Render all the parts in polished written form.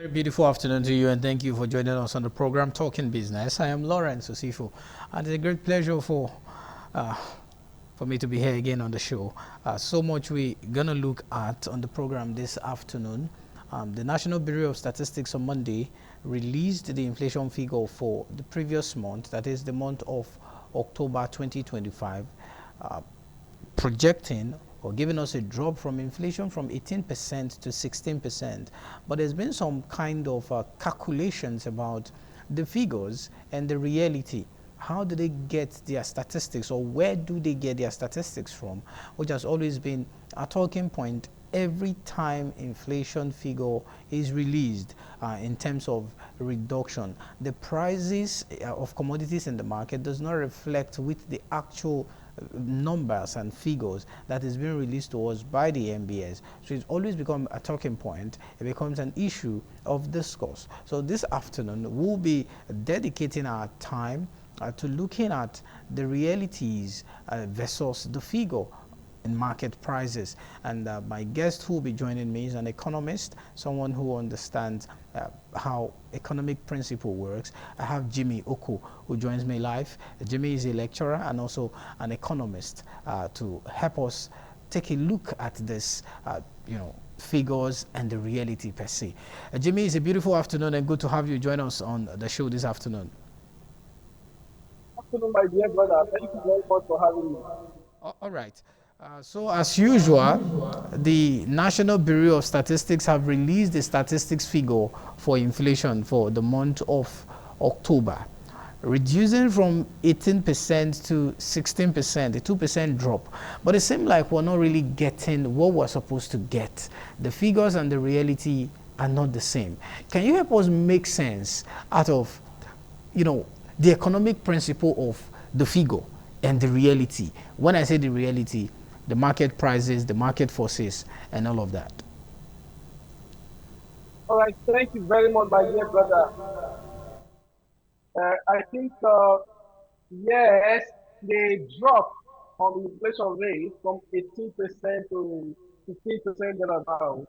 Very beautiful afternoon to you, and thank you for joining us on the program Talking Business. I am Lawrence Osifo, and it's a great pleasure uh, for me to be here again on the show. So much we're gonna look at on the program this afternoon. The National Bureau of Statistics on Monday released the inflation figure for the previous month, that is the month of October 2025. Uh, Projecting or giving us a drop from inflation from 18% to 16%. But there's been some kind of calculations about the figures and the reality. How do they get their statistics, or where do they get their statistics from? Which has always been a talking point every time inflation figure is released in terms of reduction. The prices of commodities in the market does not reflect with the actual numbers and figures that is being released to us by the MBS. So it's always become a talking point. It becomes an issue of discourse. So this afternoon, we'll be dedicating our time to looking at the realities versus the figure in market prices. And my guest who will be joining me is an economist, someone who understands how economic principle works. I have Jimmy Oku, who joins me live. Jimmy is a lecturer and also an economist to help us take a look at this, figures and the reality per se. Jimmy, it's a beautiful afternoon and good to have you join us on the show this afternoon. Afternoon, my dear brother. Thank you very much for having me. All right. So as usual, the National Bureau of Statistics have released the statistics figure for inflation for the month of October, reducing from 18% to 16%, a 2% drop. But it seemed like we're not really getting what we're supposed to get. The figures and the reality are not the same. Can you help us make sense out of, the economic principle of the figure and the reality? When I say the reality, the market prices, the market forces, and all of that. All right, thank you very much, my dear brother. I think, yes, they dropped on the inflation rate from 18% to 15% thereabout.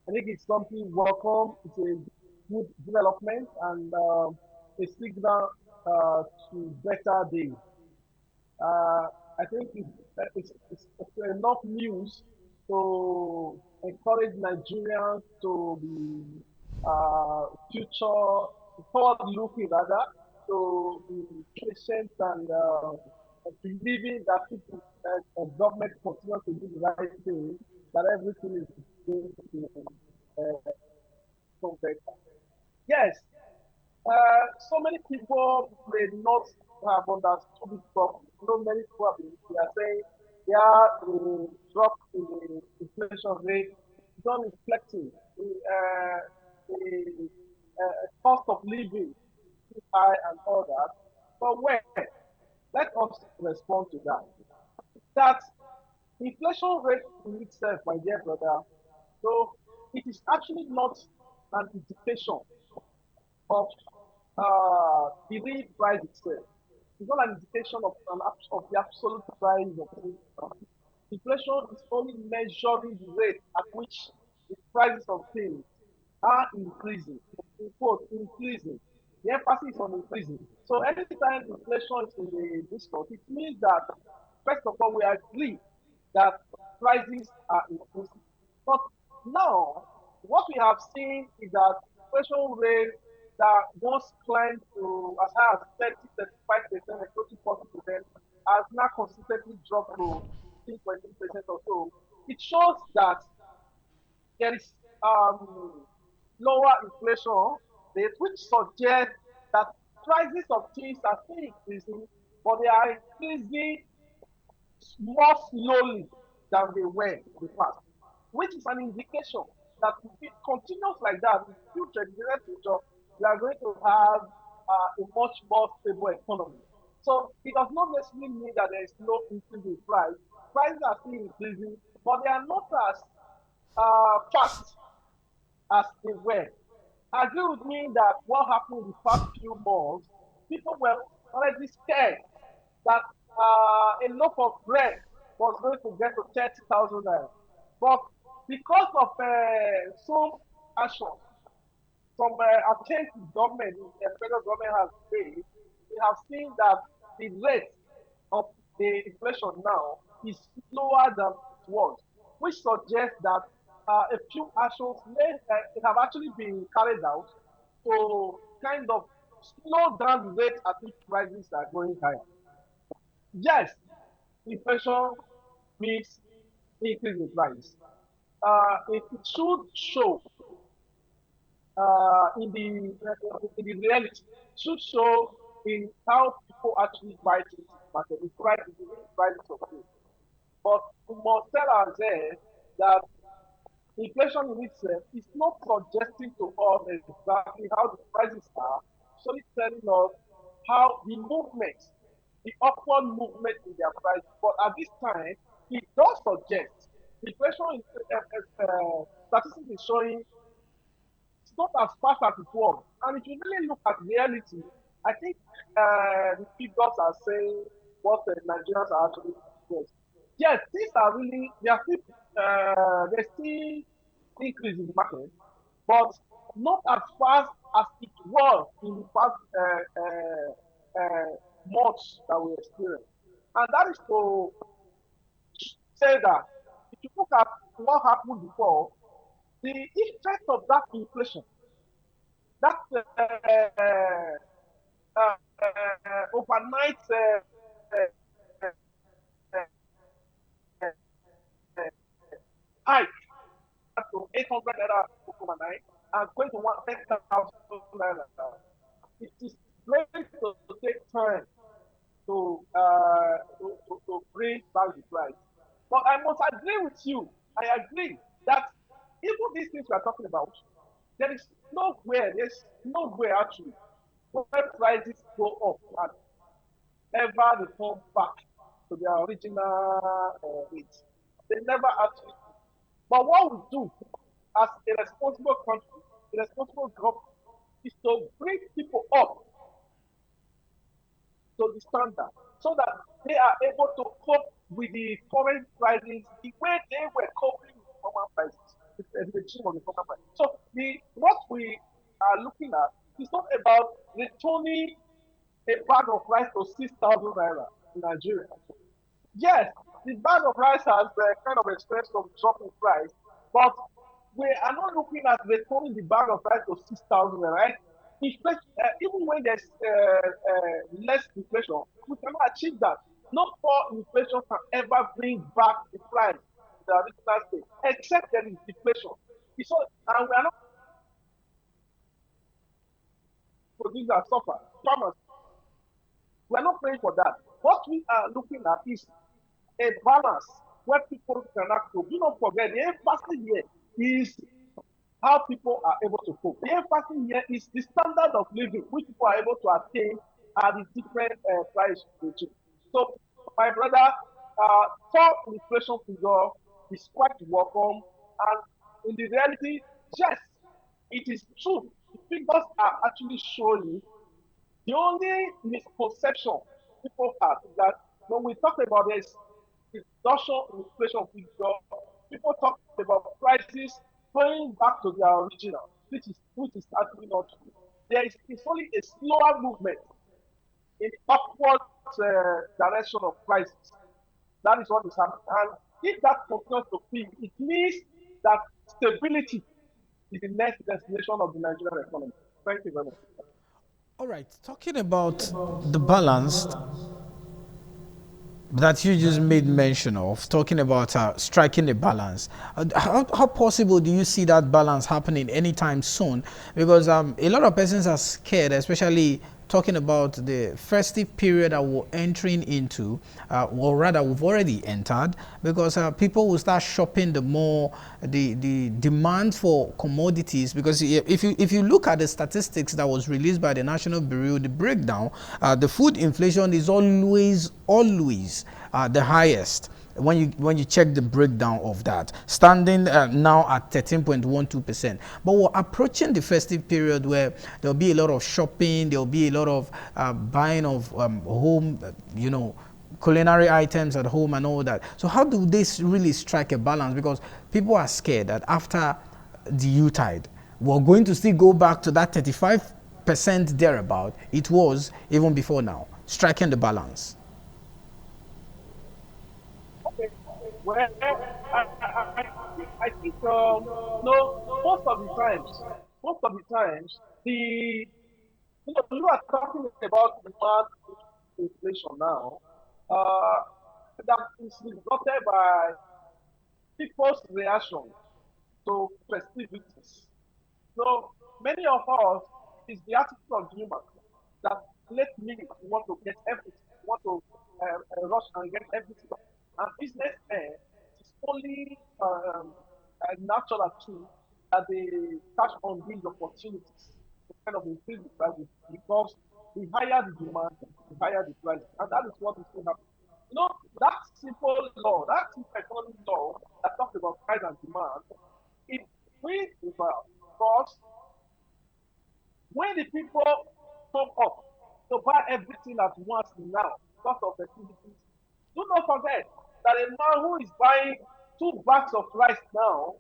I think it's something welcome. It's a good development and a signal to better days. Uh, I think it's enough news to encourage Nigerians to be future forward looking rather, to be patient and believing that if the government continues to do the right thing, that everything is going to uh, become better. Yes, so many people may not have understood it properly. Many people have been, they are saying, yeah, the drop in the inflation rate is not reflecting the cost of living too high and all that. But where? Let us respond to that. That inflation rate in itself, my dear brother, so it is actually not an indication of the real price itself. It's not an indication of of the absolute price of things. Inflation is only measuring the rate at which the prices of things are increasing. In quote, increasing. The emphasis on increasing. So anytime inflation is in the discourse, it means that first of all we agree that prices are increasing. But now what we have seen is that inflation rate that once climbed to as high as 30, 35%, approaching 40%, has now consistently dropped to 15.3% or so. It shows that there is lower inflation rate, which suggests that prices of things are still increasing, but they are increasing more slowly than they were in the past, which is an indication that if it continues like that in future, in the near future, we are going to have a much more stable economy. So it does not necessarily mean that there is no increase in price. Prices are still increasing, but they are not as fast as they were. Agree with me that what happened in the past few months, people were already scared that a loaf of bread was going to get to 30,000 naira. But because of some action, some attempts the government, the federal government has made, we have seen that the rate of the inflation now is lower than it was, which suggests that a few actions may have actually been carried out to kind of slow down the rate at which prices are going higher. Yes, inflation means increase in price. It should show in the reality, should show in how people actually buy things in the market, the real prices of things. But we must tell ourselves that inflation in itself is not suggesting to us exactly how the prices are, it's only telling us how the movement, the upward movement in their prices. But at this time, it does suggest inflation statistics is showing it's not as fast as it was. And if you really look at reality, I think the figures are saying what the Nigerians are actually doing. Yes, things are really, there's still increase in the market, but not as fast as it was in the past months that we experienced. And that is to say that if you look at what happened before, the effect of that inflation, that overnight hike to 800 naira overnight and going to 10,000 naira. It is going to take time to bring back the price. But I must agree with you. I agree that even these things we are talking about, there's nowhere actually where prices go up and ever return back to their original rates. They never actually do. But what we do as a responsible country, a responsible government, is to bring people up to the standard so that they are able to cope with the current prices the way they were coping with former prices, with the regime of the former prices. So what we are looking at is not about returning a bag of rice to 6,000 naira in Nigeria. Yes, the bag of rice has kind of experienced some drop in price, but we are not looking at returning the bag of rice to 6,000, right? Even when there's less inflation, we cannot achieve that. No more inflation can ever bring back the price to the original state, except there is deflation. So, and we are not producers suffer, farmers. We are not praying for that. What we are looking at is a balance where people can act to. Do not forget, the emphasis here is how people are able to cope. The emphasis here is the standard of living which people are able to attain at the different price regime. So, my brother, top inflation figure is quite welcome, and in the reality, yes, it is true. The figures are actually showing the only misconception people have is that when we talk about this reduction in inflation figure, people talk about prices going back to their original, which is actually not true. It's only a slower movement in upward direction of prices. That is what is happening. And if that continues to be, it means that stability is the next destination of the Nigerian economy. Thank you very much. All right, talking about the balance that you just made mention of, talking about striking a balance. How possible do you see that balance happening anytime soon? Because a lot of persons are scared, especially talking about the festive period that we're entering into, or rather we've already entered, because people will start shopping the more, the demand for commodities. Because if you look at the statistics that was released by the National Bureau, the breakdown, the food inflation is always the highest when you check the breakdown of that, standing now at 13.12%. But we're approaching the festive period where there'll be a lot of shopping, there'll be a lot of buying of home, culinary items at home and all that. So how do they really strike a balance? Because people are scared that after the Yuletide, we're going to still go back to that 35% thereabout it was even before now, striking the balance. Okay. Well, I think most of the times, you are talking about demand inflation now. Uh, that is resulted by people's reaction to festivities. So many of us, it is the attitude of human that late minute we want to get everything, we want to rush and get everything. And businessmen is only a natural tool that they catch on these opportunities to kind of increase the prices because the higher the demand, the higher the price. And that is what is still happening. That simple law, that simple economic law that talks about price and demand, it brings about because when the people come up to buy everything at once now because of the activities, do not forget that a man who is buying 2 bags of rice now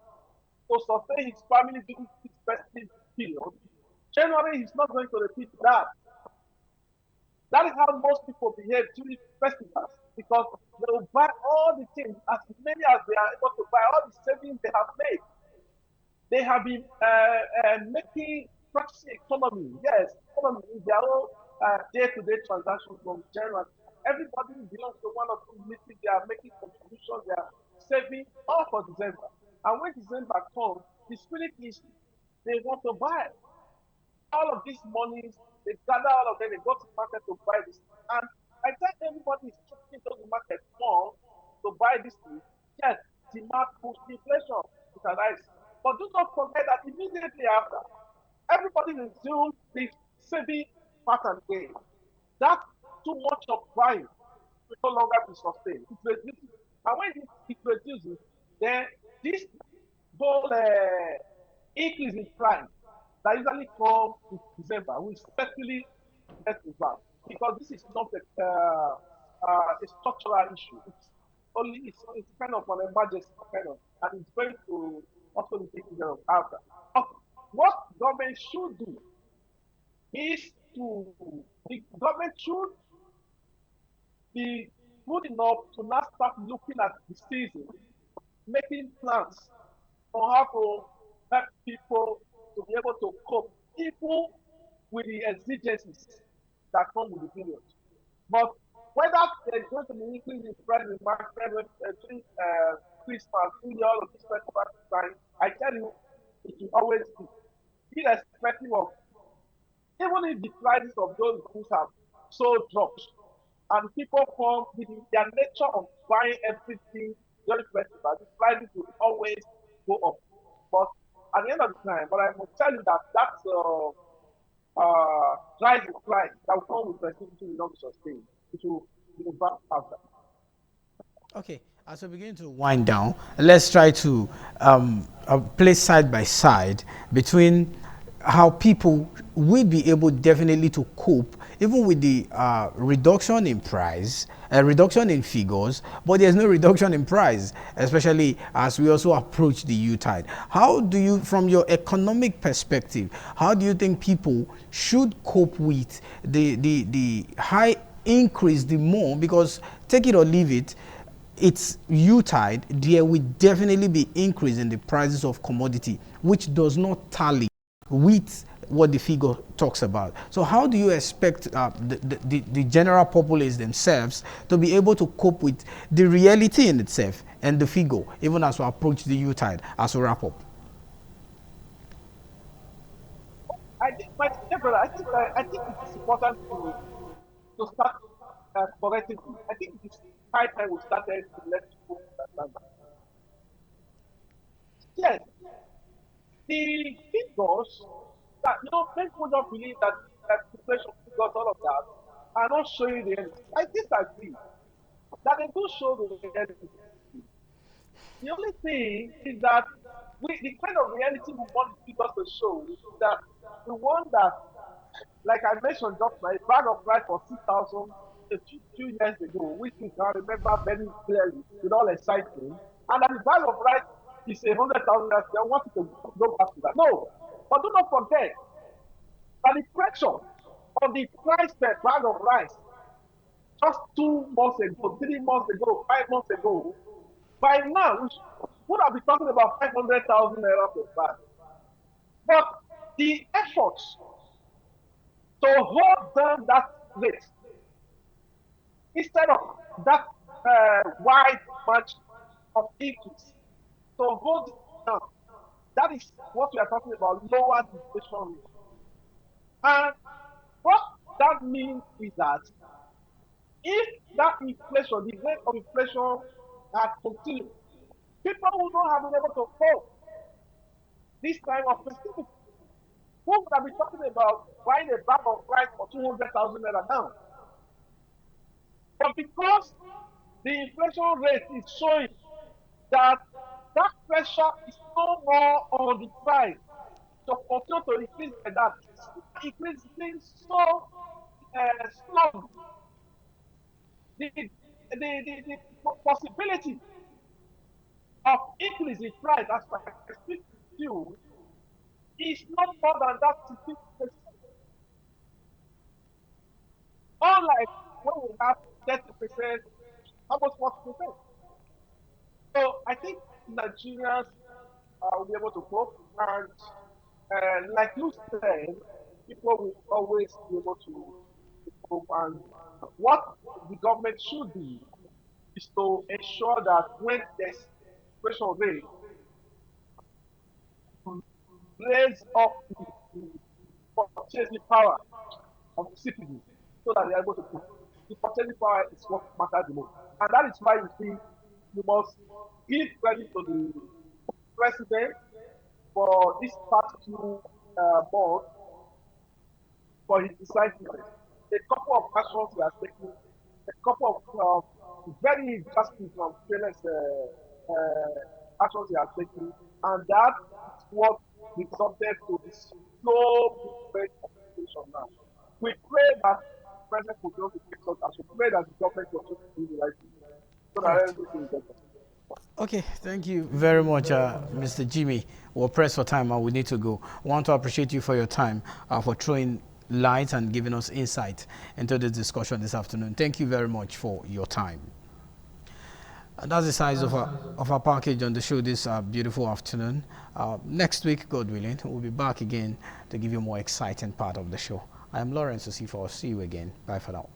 to sustain his family during this festive period, January he's not going to repeat that. That is how most people behave during festivals because they will buy all the things, as many as they are able to buy, all the savings they have made. They have been making practicing economy. Yes, economy is their own day-to-day transactions from January. Everybody belongs to one or two meetings. They are making contributions. They are saving all for December. And when December comes, the spirit is they want to buy all of these monies, they gather all of them, they go to the market to buy this. And by the time everybody is trooping into the market more to buy this thing, yes, demand push inflation is arise. But do not forget that immediately after, everybody resumes this saving pattern again. That too much of buying will no longer be sustained. It reduces. And when it reduces, then this whole increase in price that usually comes in December will certainly get reversed because this is not a structural issue. It's kind of an emergency kind of, and it's going to also be taken care of after. Okay. What government should do is the government should be good enough to now start looking at the season, making plans on how to help people to be able to cope, even with the exigencies that come with the period. But whether there's going to be increase in price in market during Christmas, during all of this festival time, I tell you, it will always be irrespective of even if the prices of those goods have so dropped, and people come with their nature of buying everything during festival, the prices will always go up. But at the end of the time, but I must tell you that rise in price that will come with festivity will not be sustained. It will be back after. Okay, as we begin to wind down, let's try to place side by side between how people will be able definitely to cope even with the reduction in price, reduction in figures, but there's no reduction in price, especially as we also approach the U-tide. How do you, from your economic perspective, how do you think people should cope with the high increase, the more, because take it or leave it, it's U-tide, there will definitely be increase in the prices of commodity, which does not tally with what the figure talks about. So how do you expect the general populace themselves to be able to cope with the reality in itself and the figure, even as we approach the U-tide, as we wrap up? I think, my dear brother, I think it is important to start correcting it. I think it is high time we started to let people understand that. Yes, the figures that many people don't believe that inflation figures, all of that, are not showing the reality. I disagree that they do show the reality. The only thing is that the kind of reality we want the figures to show is that we want that, like I mentioned just now, a bag of rice for 6,000 a few years ago, which we can remember very clearly with all excitement, and that the bag of rice is 100,000, I want it to go back to that. No, But do not forget that the pressure on the price per bag of rice just 2 months ago, 3 months ago, 5 months ago, by now we would have been talking about 500,000 naira per bag. But the efforts to hold down that rate instead of that wide march of increase, to hold it down, that is what we are talking about, lower the inflation rate. And what that means is that if that inflation, the rate of inflation had continued, people would not have been able to cope this time of festivity. Who would have been talking about buying a bag of rice for 200,000 naira now? But because the inflation rate is showing that that pressure is no more on the price to continue to increase like that, increasing so strong, the possibility of increase in price as per I speak with you is not more than that 16%. Unlike when we have 30%, almost 40%. So I think Nigerians will be able to cope. And like you said, people will always be able to cope. And what the government should do is to ensure that when there's inflation rate, to raise up the purchasing power of the citizens so that they're able to cope. The purchasing power is what matters the most. And that is why you see you must give credit to the president for this past few months for his decisiveness. A couple of actions he has taken, a couple of very drastic and fearless actions he has taken, and that is what resulted to the slow movement of inflation now. We pray that the president will be able to take such action. We pray that the government will also do the right thing so that Correct. everything is better. Okay, thank you very much, Mr. Jimmy. We're pressed for time and we need to go. I want to appreciate you for your time, for throwing light and giving us insight into the discussion this afternoon. Thank you very much for your time. And that's the size of our package on the show this beautiful afternoon. Next week, God willing, we'll be back again to give you a more exciting part of the show. I am Lawrence Osifo. I'll see you again. Bye for now.